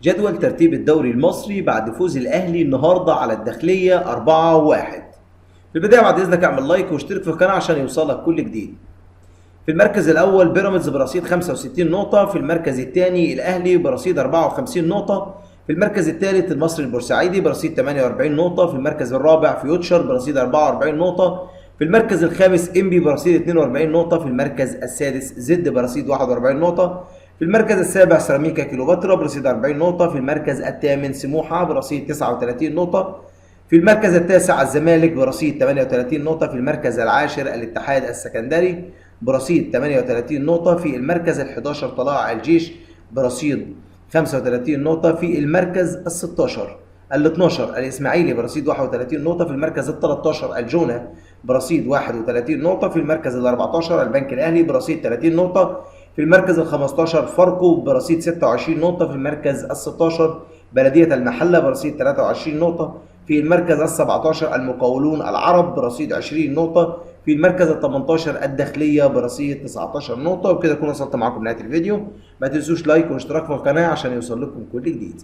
جدول ترتيب الدوري المصري بعد فوز الأهلي النهارده على الداخلية 4-1. في البداية بعد إذنك اعمل لايك واشترك في القناة عشان يوصلك كل جديد. في المركز الأول بيراميدز برصيد 65 نقطة، في المركز الثاني الأهلي برصيد 54 نقطة، في المركز الثالث المصري البورسعيدي برصيد 48 نقطة، في المركز الرابع فيوتشر برصيد 44 نقطة، في المركز الخامس إنبي برصيد 42 نقطة، في المركز السادس زد برصيد 41 نقطة، في المركز السابع سيراميكا كيلوباترا برصيد 40 نقطة، في المركز الثامن سموحة برصيد 39 نقطة، في المركز التاسع الزمالك برصيد 38 نقطة، في المركز العاشر الاتحاد السكندري برصيد 38 نقطة، في المركز ال11 طلائع الجيش برصيد 35 نقطة، في المركز ال12 الإسماعيلي برصيد 31 نقطة، في المركز ال13 الجونة برصيد 31 نقطة، في المركز ال14 البنك الأهلي برصيد 30 نقطة، في المركز ال15 فاركو برصيد 26 نقطة، في المركز ال16 بلدية المحلة برصيد 23 نقطة، في المركز ال17 المقاولون العرب برصيد 20 نقطة، في المركز ال18 الداخلية برصيد 19 نقطة. وبكده أكون وصلت معاكم لنهاية الفيديو. ما تنسوش لايك واشتراك في القناة عشان يوصل لكم كل جديد.